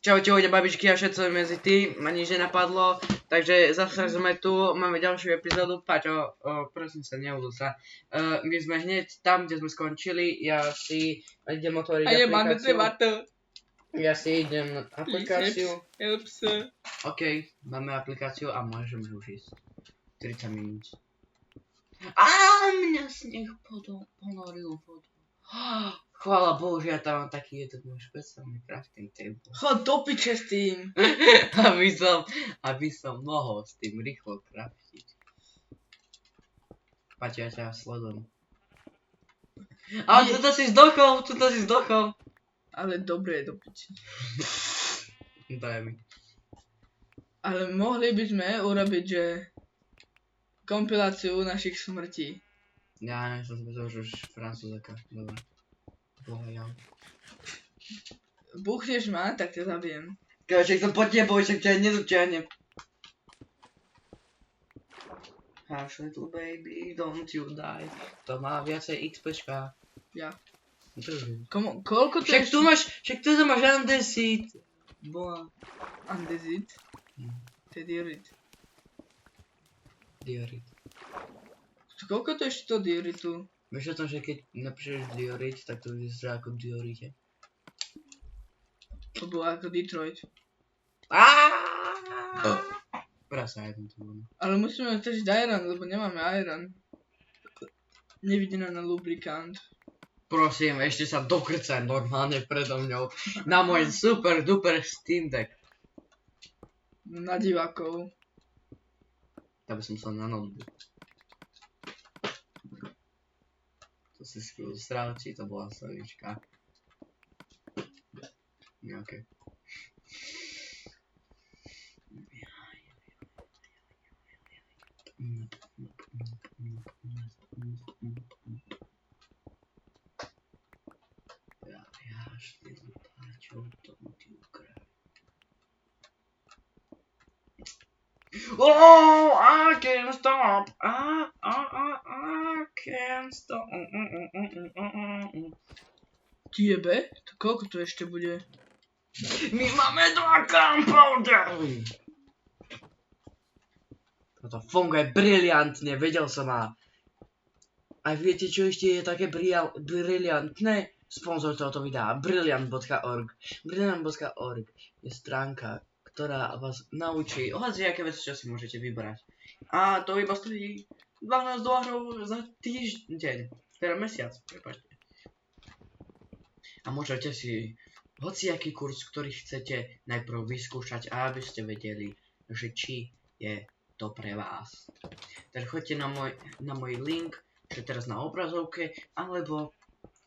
Čaute babičky a všetko medzi tým, ma nič nenapadlo, takže zase sme tu, máme ďalšiu epizódu. Paťo, prosím sa, neudú sa. My sme hneď tam, kde sme skončili, ja si idem otvoriť aplikáciu. Ja si idem na aplikáciu. OK, máme aplikáciu a môžeme už ísť. 30 minút. Á, mňa sneh ponoril vodu. Chvála Bohu, že ja tam mám taký jeden môj špeciálny crafting table. Chod do piče s tým. aby som mohol s tým rýchlo craftiť. Paťo, ja ťa sledujem. Ale tuto si zdochol. Ale dobre, do piče. Daj mi. Ale mohli by sme urobiť, že kompiláciu našich smrtí. Ja som už francúzaka, dobre. Bohajal. Buchneš ma, tak ťa zabijem. Však som pod tebou, však ťa nedotiahnem. Hush little baby, don't you die. To má viacej XPčka. Ja. Držím. Koľko to Však tu máš andesit. Boha. Andesit? To je diorit. Diorit. Koľko to ešte to dioritu? Vieš o tom, že keď napíšeš diorit, tak to vyzerá ako diorite. To bolo ako Detroit. Prasa jeden to bolo. Ale musíme tiež iron, lebo nemáme iron. Nevidíme na lubrikant. Prosím, ešte sa dokrcaj normálne predo mňou. Na môj super duper Steam Deck. Na divákov. Tak by som sa na notebook. To si skôr sral, či to bola slovička. OK. Oh, I can't stop. I can't stop. Tiebe? To koľko to ešte bude? My máme 2 compounder. Toto funguje briliantne, vedel som a viete čo ešte je také briliantné? Sponzor tohoto videa, brilliant.org. Brilliant.org je stránka, ktorá vás naučí aké veci, čo si môžete vybrať. A to iba stojí $12 za týždeň, teda mesiac, prepáčte. A môžete si hociaký kurz, ktorý chcete najprv vyskúšať, aby ste vedeli, že či je to pre vás. Takže choďte na môj link, čo je teraz na obrazovke, alebo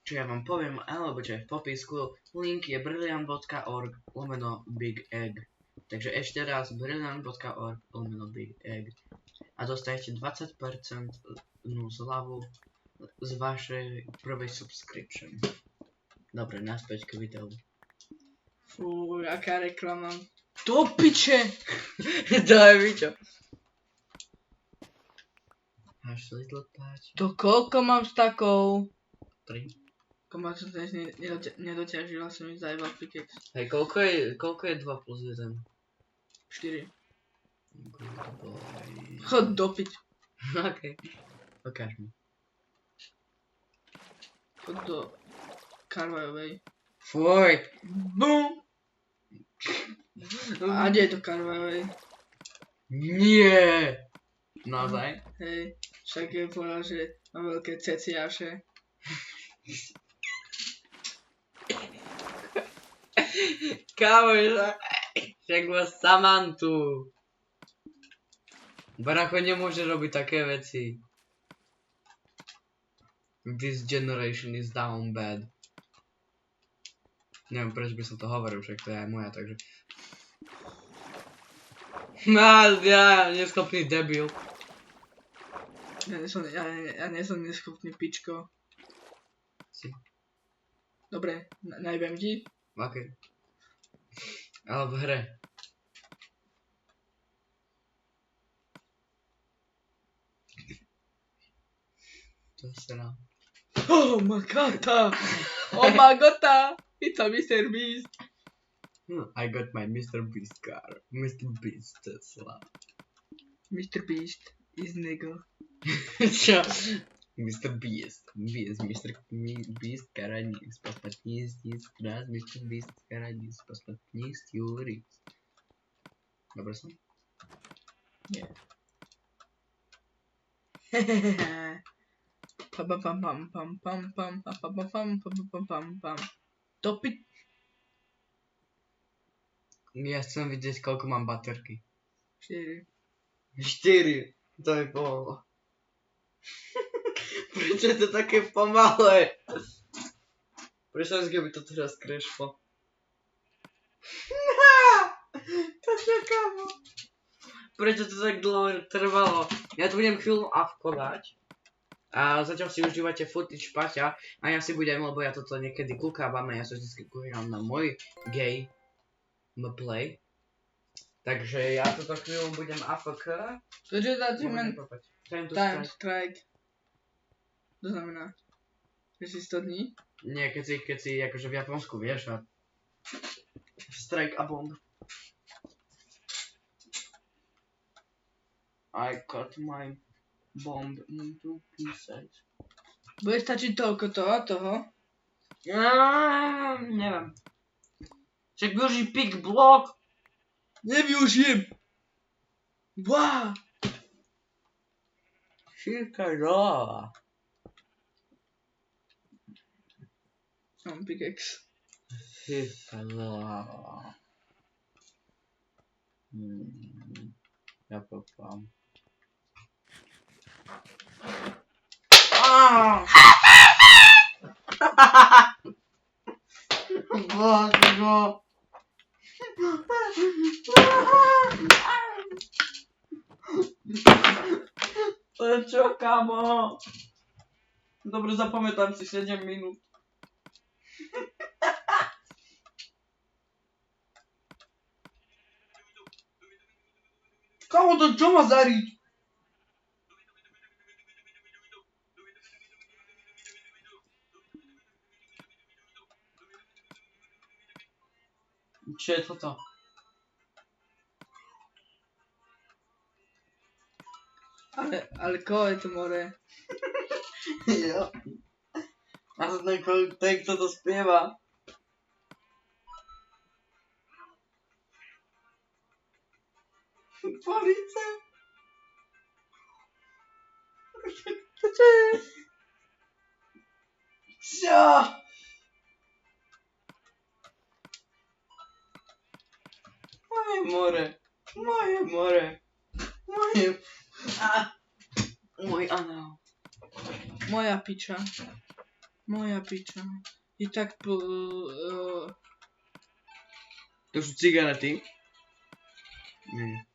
čo ja vám poviem, alebo čo je v popisku. Link je brilliant.org/big egg. Takže ešte raz brilliant.org/big egg. A dostanete 20% zľavu z vašej prvej subscription. Dobre, naspäť k videu. Fú, aká reklama. Do piče! Daj mi čo. Máš little patch. To koľko mám stakov? 3. Ma to dnes nedoťažila som mi zajebal pickaxe. Hej, koľko je 2 plus 1? 4. Good boy. Chod do pič. OK. Ukáž mi. Chod do Karvajovej. Fuj. Bum! A kde je to Karvajovej? Nie. Naozaj? Hej, však je povedal, že má veľké ceciaše. Kámoš, však má Samantu. Baracho nemôže robiť také veci. This generation is down bad. Neviem prečo by som to hovoril, však to je aj moja, takže... Ja neschopný debil. Ja nie som neschopný pičko. Si. Dobre, najbem ti. OK. Ale v hre. To sa nám. Oh my god! Oh my god! It's a Mr. Beast! I got my Mr. Beast car. Mr. Beast Tesla. Mr. Beast is nigga. Čo? Mr. Beast. Mr. Beast Karanis. Посмотрите раз, Mr. Beast Karanis. Посмотрите Юрий. Dobre som? Nie. Pam pam pam pam pam pam pam pam pam pam pam pam pam. Topiť. Ja chcem vidieť, koľko mám baterky. 4. 4. To je pomalo. Prečo je to také pomalé? Prečo by to teraz krešlo? To čakáme. Prečo to tak dlho trvalo? Ja tu budem chvíľu avkovať. A zatiaľ si užívate footage Paťa. A ja si budem, lebo ja toto niekedy kúkávam a ja sa vždy kúkam na môj gay play. Takže ja túto chvíľu budem AFK. To je achievement Time to time strike. strike. To znamená, že si 100 dní? Nie, keď si akože v Japonsku, vieš, a strike a bomb. I cut my bomb into pieces. Bude stačiť toľko toho? Neviem. Však využij pick block. Nevyužijem! Wow! Šikaro. Mám pickaxe. Šikaro. Ja popám. Božo. To je čo, kamo? Dobre, zapamätám si 7 minút. Kamo, to čo má zariť? Čo je toto? Ale koho je to more? Jo. A to ten, kto to spieva. Police. To čo je? Čo? Moje more. Moje more. Moje... Môj anál. Moja piča. Moja piča. I tak To sú cigarety? Nie.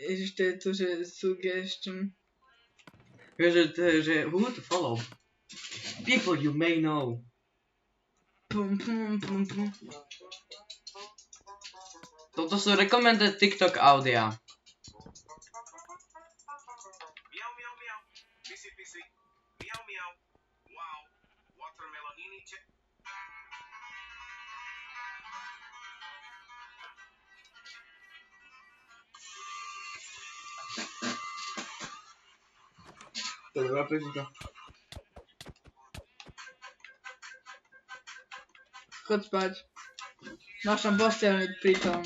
Ježiš, to je to, že suggestion. Vieš, že who to follow? People you may know. Pum pum pum pum. Toto sú recommended TikTok audia. Miau miau miau. Pisi pisi. Miau miau. Wow. Watermelonini check. To je dobrá pesnička. Chod spať. Máš tam posteľniť pritom.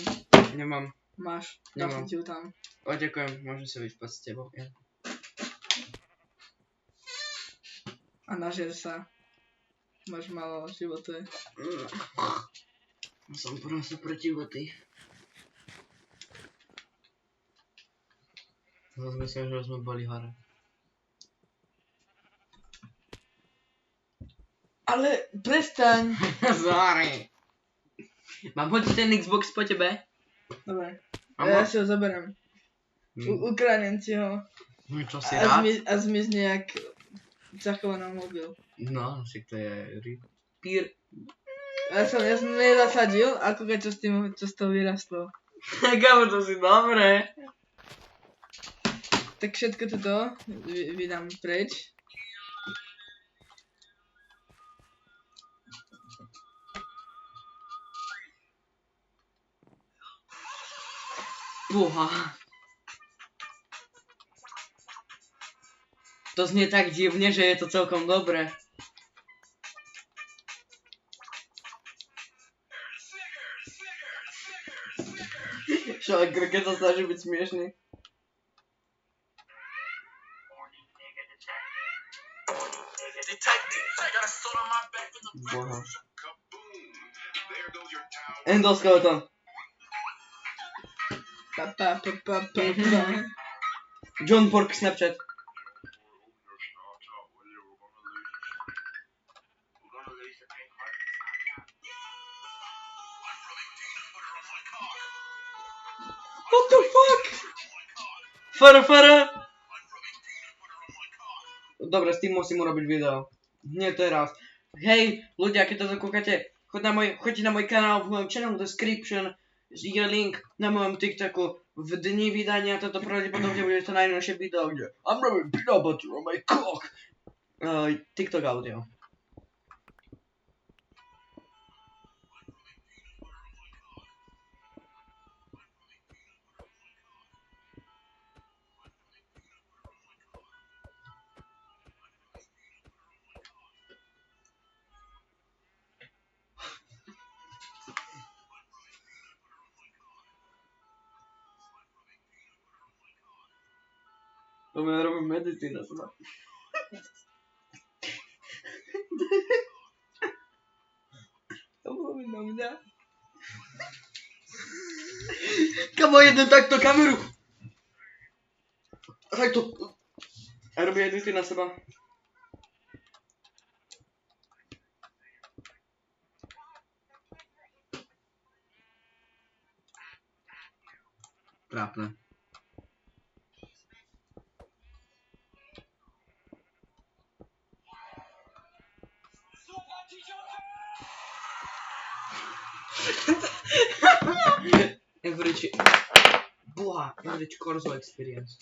Nemám. Máš. Dal som Nemám. ti ju tam. O, ďakujem, môžem sa vyspať s tebou. Ja. A nažier sa. Máš malo životy. Som proste proti životy. Zase myslím, že sme boli hore. Ale prestaň. Sorry. Mám hoď ten Xbox po tebe? Dobre. Mám Ja ho? si ho zoberiem. Ukradnem si ho. No čo si rád? A zmizne jak zachovaný mobil. No, však to je Reaper. Ja som nezasadil, ako keď čo z toho vyrastlo. Kámo, to si dobré. Tak všetko toto vydám preč. Boha. To znie tak dziwnie, że je to całkiem dobre. Szalek Kroketa zdarzy być śmieszny. Boha. Endoskeleton. Pa, pa, pa, pa, pa, pa. John Pork Snapchat. What the fuck? Fara. Dobra, z tym musimy robić video. Nie teraz. Hej, ludzie, kiedy to zakłukacie, chodźcie na mój kanał, w moim channel description. Jest link na moim TikToku. W dni wydania to prawdopodobnie będzie to najnowsze wideo, gdzie I'm rubbing peanut butter on my cock. TikTok audio. To my robimy medycynę chyba. To było na mnie. Kamo jeden tak do kameru. Tak to. Ja robię medycynę chyba. Trapne. Average Corso Experience.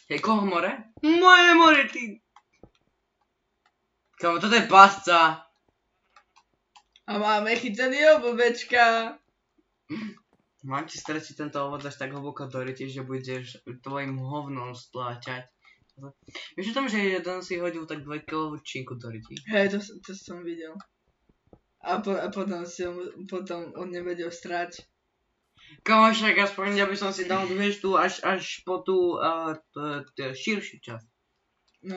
Hej, koho more? Moje more, ty! Kamo, to je pasca! A máme chyceného bobečka. Mám ti straciť tento ovoc až tak hlboko do ryti, že budeš tvojim hovnom stláčať. Vieš o tom, že jeden si hodil tak 2 kg činku do ryti? Hej, to som videl. A potom on nevedel strať. Kamo, však aspoň ja by som si dal, vieš, tu až po tú širšiu časť. No,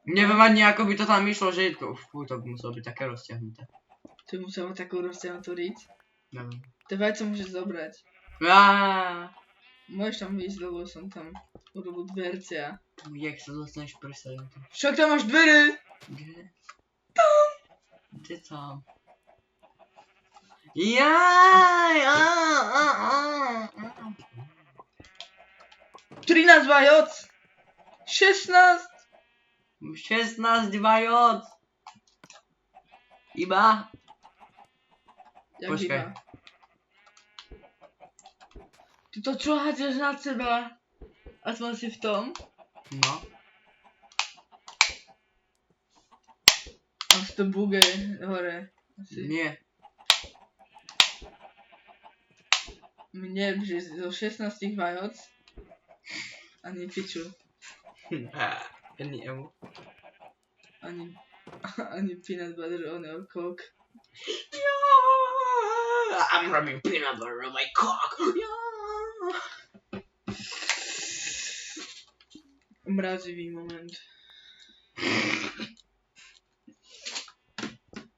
Neviem ani ako by to tam išlo, že to muselo byť také rozťahnuté. ty musel mať takú rozťahnutú riť. Neviem. To vajco môžeš zobrať. Môžeš tam ísť, lebo som tam urobil dvercia. Jak sa dostaneš presať? Však tam máš dvere! Kde? Kde tam? Jaj! 13 vajoc! 16! 16 vajoc! Iba? Jak Počkaj. iba? Ty to čo hádzaš na seba? Aspoň si v tom? No. Až to buge hore. Asi. Nie. Mne, že zo 16 vajoc ani piču. Ani emu. Ani peanut butter on your cock. I'm rubbing peanut butter on my cock. Mrazivý moment.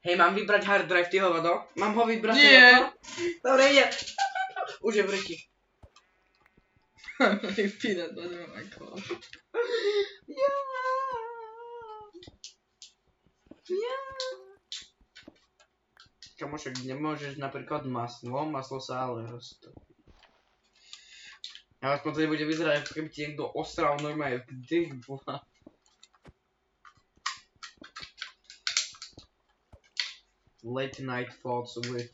Hej, mám vybrať hard drive, ty hovado? Mám ho vybrať? Nie! Dobre, ide. Už je v ryti. Peanut butter on my cock. Kamošek, nemôžeš napríklad maslo sa ale roztopí. A aspoň to nebude vyzerať, ako keby ti niekto osral normálne v dých boha. Late night thoughts with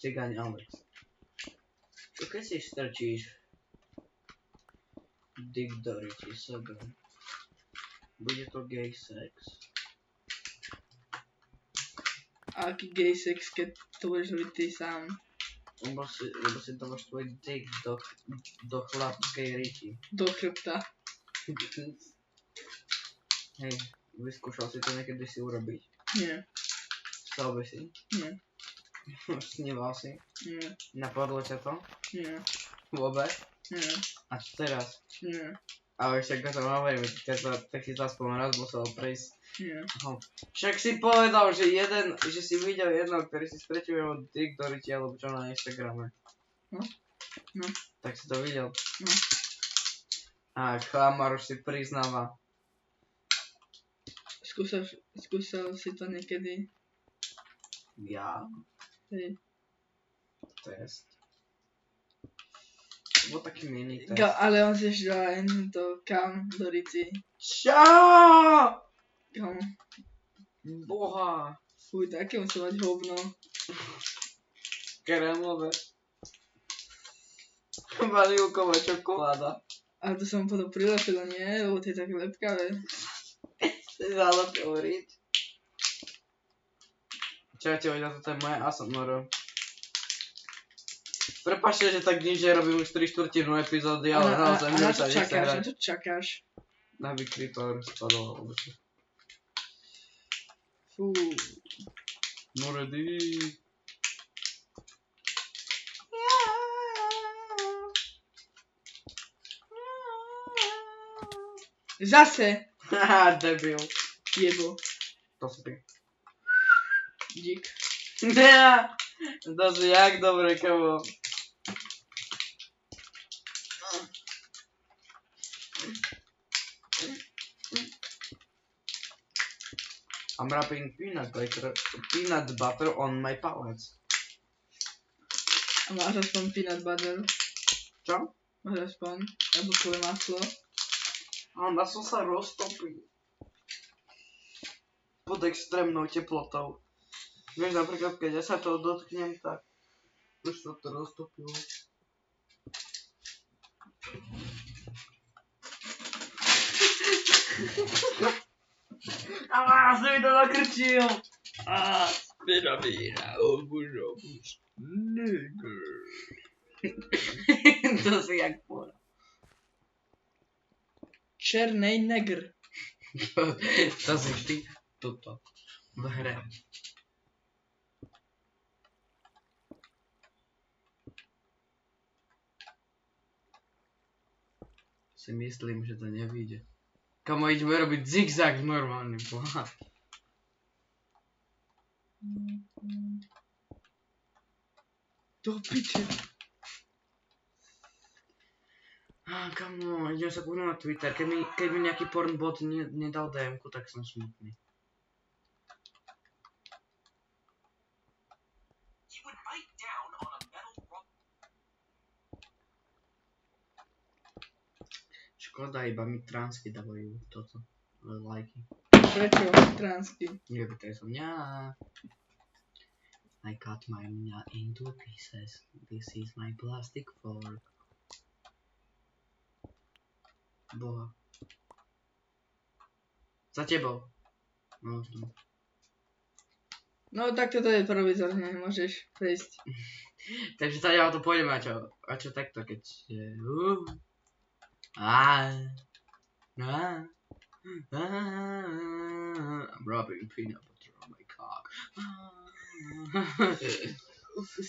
Cigaň Alex. Čo keď si strčíš dick do ryti sebe? Bude to gay sex. Aký gay sex, keď to budeš robiť ty sám? Lebo si dávaš tvoj dick do chlapskej riti. Do chrbta. Hej, vyskúšal si to niekedy si urobiť? Nie, Chcel by si? nie, Sníval si? nie, Napadlo ťa to? nie, Vôbec? nie, A čo teraz? nie, Ale však to hovorím, tak si to aspoň raz musel prejsť. nie. Však si povedal, že si videl jedno, ktorý si stretil jeho dick do riti, alebo čo na Instagrame. No. No. Tak si to videl. No. A klamar už si priznáva. Skúšal si to niekedy? Ja. Hej. Test. To bol taký mini test. Ale on si ešte dal aj to kam do rici. Čo? Kam. Boha. Fuj, také musí mať hovno. Krémové. Vanilková čokoláda. Ale to som potom prilepila, nie? Lebo to je také lepkavé. Si zalepil riť. Čaute, ľudia, toto je moje ASMR. Prepáčte, že tak nič nerobím už 3/4 epizódy, ale naozaj na sa to nechce čakáš, na hrať. to čakáš. Aby creeper spadol. Fú. No ready. Zase! Haha, debil. Jebo. To si ty. Dík. Ne, to si jak dobre, kamo. I'm wrapping peanut butter on my pallets. A máš aspoň peanut butter? Čo? Máš aspoň jablkové maslo? A maslo sa roztopí. Pod extrémnou teplotou. Vieš, napríklad, keď ja sa toho dotknem, tak už sa to roztopilo. Á, si mi to nakrčil! Á, spiravina, obus, nigger. To si jak povedal. Černej negr. To si ty, toto, v hre. Si myslím, že to nevyjde. Kamo, ideme robiť zigzag normálne, boha. Do piče. Kamo, idem sa kúknúť na Twitter. Keď mi nejaký pornbot nedal DM-ku, tak som smutný. You would bite down on a metal rod. Škoda, iba mi transky dávajú toto. Lajky. Prečo? Transky. Nepýtaj sa mňa. I cut my mňa into pieces. This is my plastic fork. Boha. Za tebou. No, no. No tak toto je provizorne, môžeš prejsť. Takže tady to pôjdeme, a čo takto, keď je... I'm rubbing peanut butter on my cock.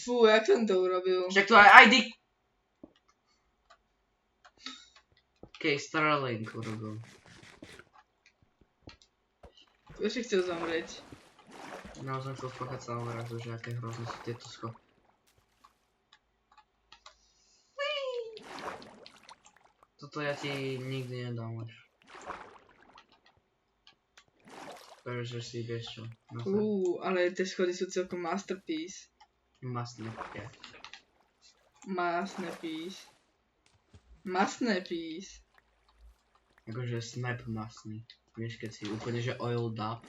Fú, jak som to urobil? Však to aj Dick... Okej, Starlink urobil. Kto si chcel zomrieť? No, som chcel spáchať samovraždu, že aké hrozné sú tieto schopy. Toto ja ti nikdy nedám už. Takže si vieš čo. Ale tie schody sú celkom masterpiece. Masné, ja. Masterpiece. Masterpiece. Akože snap masný. Vieš, keď si úplne že oiled up.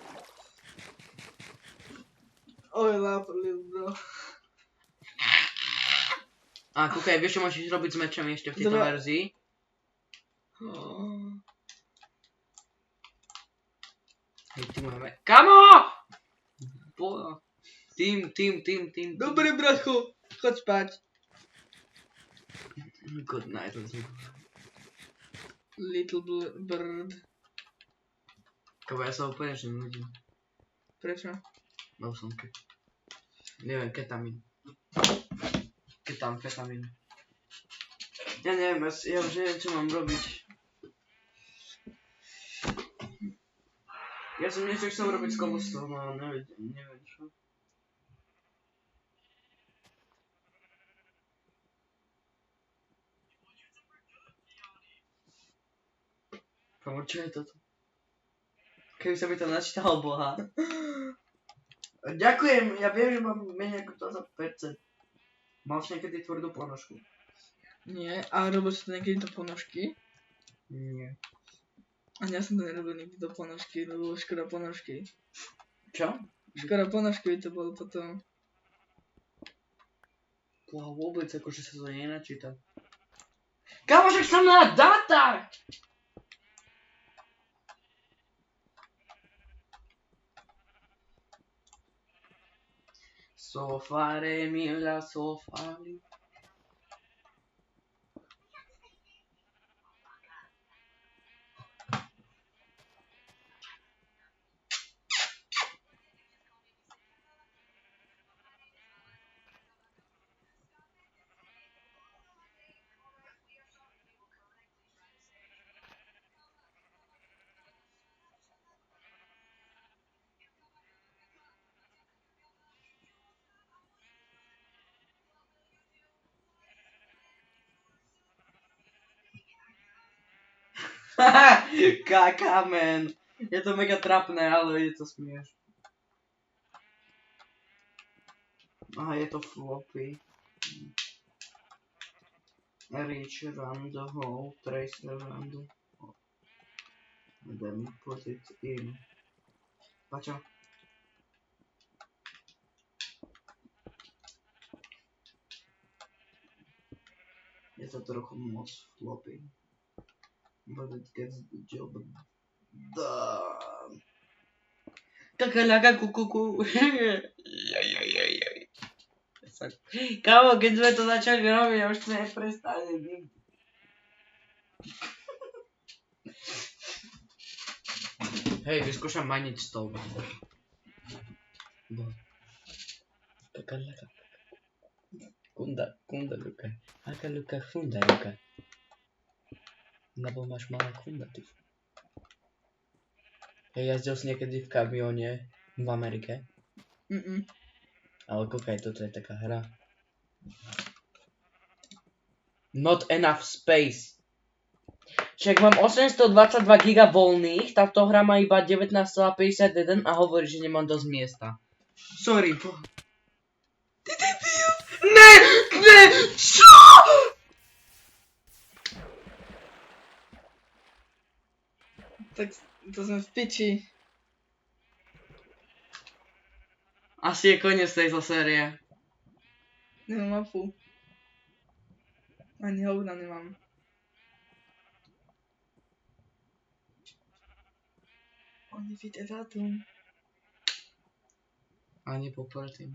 Oil up, little bro. A kúkaj, vieš čo môžeš robiť s mečami ešte v tejto Dobre. verzii? Hej, ty môžeme... KAMO! Tým. Dobre, bratko. Choď spať. Good night. Little bird. Kabo ja sa úplne že nudím. Prečo? Mal som neviem, ketamín. Ketamfetamín. Ja neviem, ja už neviem, čo mám robiť. Ja som niečo chcel robiť s kobostom, ale neviem čo. Kamo, čo je toto? Keby sa mi to načítalo, boha. Ďakujem, ja viem, že mám menej ako 20%. Mal si niekedy tvrdú ponožku? Nie, a robil si to niekedy do ponožky? Nie. Ani ja som to nerobil nikdy do ponožky, lebo škoda ponožky. Čo? Škoda ponožky by to bolo potom. Boha, vôbec, akože sa to nenačíta. Kamo, však som na dátach! So fare mi la so fare. Kakamen. Je to mega trapné, ale je to smieš. Aha, je to floppy. Reach around the hole, trace around the hole. And then put it in. Pačo? Je to trochu moc floppy. But it gets the job done. Kakalaka kukuku. Kámo, keď sme to začali robiť, ja už to neprestane nikdy. Hej, vyskúšam maniť stôl. Kakalaka. Kunda luka. Haka luka, funda luka. Lebo máš malá kunda, ty. Hej, jazdil si niekedy v kamióne v Amerike? Ale kúkaj, toto je taká hra. Not enough space. Však mám 822 giga voľných, táto hra má iba 19,51 a hovorí, že nemám dosť miesta. Sorry. Ty debil! Ne! Čo? Tak to sme v piči. Asi je koniec tejto série. Nemám mapu. Ani hovna nemám. Oni vidia dátum. Ani po predtým.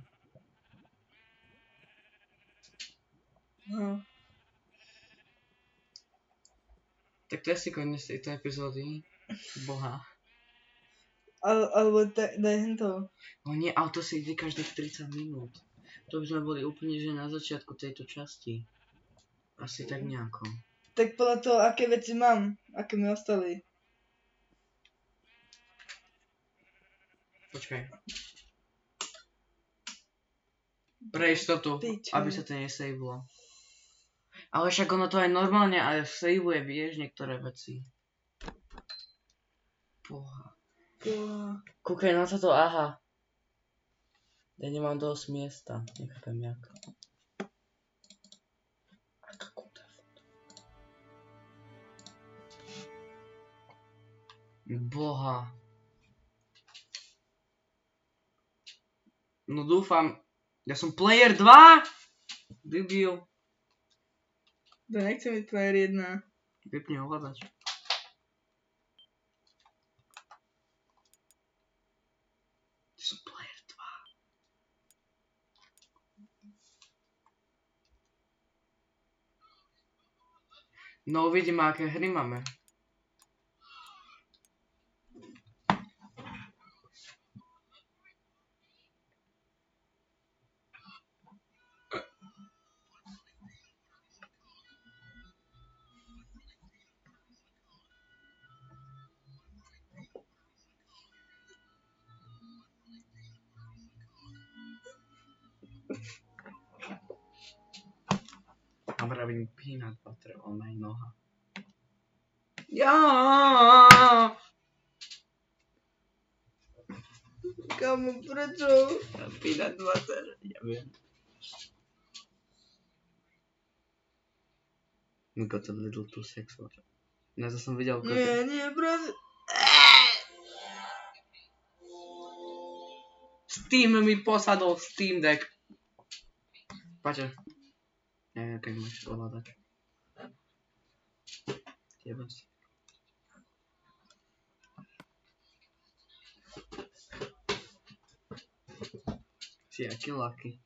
No. Tak to je asi koniec tejto epizódy. Boha. Alebo daj hento. No nie, ale to si ide každých 30 minút. To by sme boli úplne že na začiatku tejto časti. Asi tak nejako. Tak podľa toho, aké veci mám. Aké mi ostali. Počkaj. Pre istotu, Pičo. aby sa to nesejvlo. Ale však ono to aj normálne aj sejvuje, vieš, niektoré veci. Boha. Kúkaj na toto, aha. Ja nemám dosť miesta. Nechápem jak. Aká kúta. Boha. No dúfam. Ja som player 2? Debil. To nechcem byť player 1. Vypni ovládač. Ty som player 2. No uvidíme, aké hry máme. I'm having peanut butter on my noha. Ja. Kamo, prečo? Peanut butter. Ja viem. We got a little too sexual. Ja to som videl koľko. Nie, prosím. Steam mi posadol Steam Deck. Pače. Neviem, keď máš ovládať. Jebas. Si aký lucky.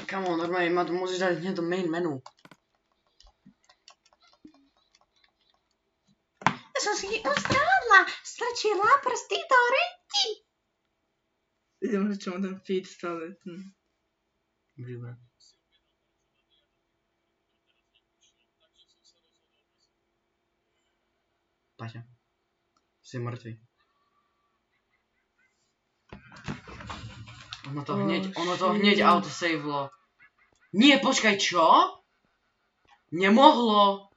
Kamo, normálne ma to môžeš dať hneď do main menu. Ja som si ostrádla, strčila prsty do ryti. Idem, že čo má ten feed stále. Výborné. Paťa. Si mŕtvy. Ono to hneď autosavelo. Nie, počkaj, čo? Nemohlo.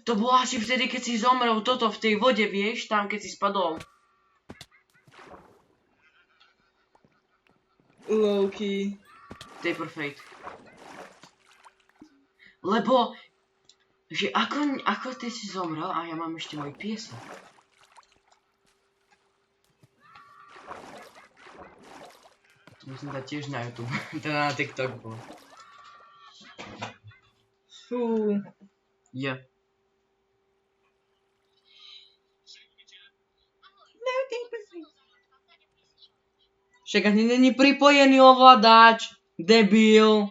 To bolo asi vtedy, keď si zomrel toto v tej vode, vieš, tam keď si spadol. Low-key. Taper Fate. Lebo, že ako ty si zomrel a ja mám ešte môj piesok. To musím dať tiež na YouTube, teda na TikTok bol. Fú. Je. Však ani není pripojený ovládač, debil.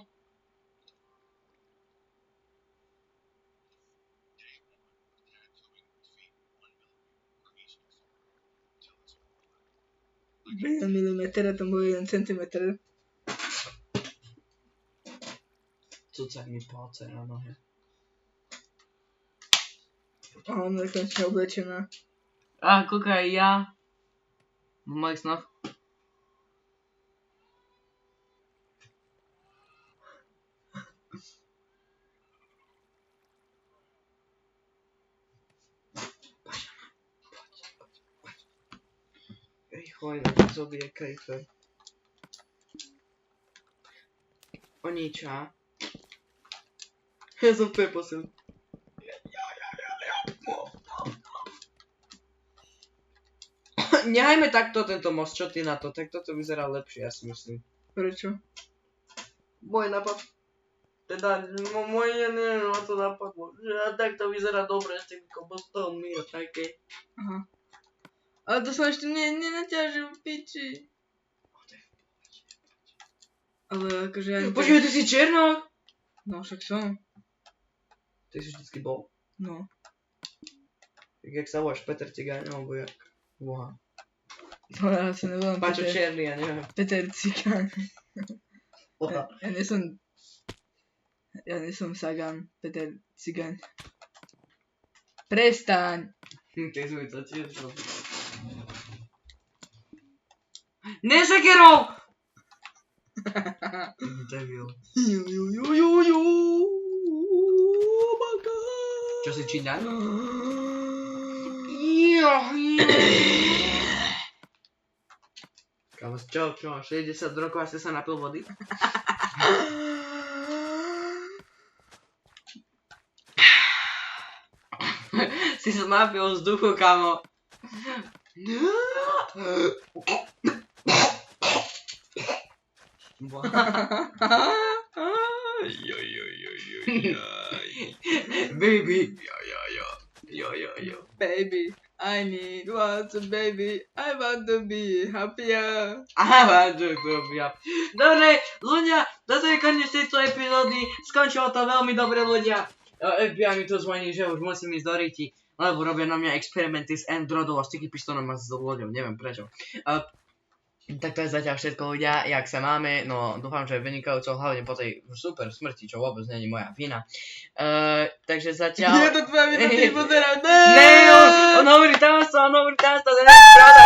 Milimeter a tam bol 1 centimeter. Cucak mi palce na nohe. A ona je konečne oblečená. A kúkaj, ja. V mojich snoch. Rýchlo, inak zobie kejfer. Oníča. Ja som preposil. Nehajme takto tento most, čo ty na to? Tak toto vyzerá lepšie, ja si myslím. Prečo? Môj nápad. Teda, moje neviem, ma to napadlo. Že takto vyzerá dobre s tými kobostónmi a také. Aha. Ale to som ešte nenaťažil v piči. Ale akože ani... Počkaj, ty si Černok? No však som. Ty si vždycky bol. No. Tak jak sa voláš, Peter Cigáň, alebo jak? Boha. No ja sa nevolám Pačo Peter. Černý, ja neviem. Peter Cigáň. Boha. Ja nie som Sagan. Peter Cigáň. Prestaň! Ty si to tiež robil. Nesekerov! Devil. Čo si čítaš? Kámo, čo, 60 rokov a ste sa napil vody? Si sa napil vzduchu, kámo. Baby. Jo. Baby, I need water, baby. I want to be happier. Aha, ja. Dobre, ľudia, toto je koniec tejto epizódy. Skončilo to veľmi dobre, ľudia. FBI mi tu zvoní, že už musím ísť do riti, lebo robia na mňa experimenty s Androidom a sticky pistónom a s ľuďom, neviem prečo. Tak to je zatiaľ všetko, ľudia, jak sa máme, no dúfam, že vynikajúco, hlavne po tej super smrti, čo vôbec není moja vina. Takže zatiaľ... Je to tvoja vina, ty pozerám. Ne, on hovorí tamto, to je pravda.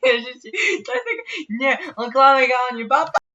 Ježiši, to je tak... Nie, on klame gáni, papa.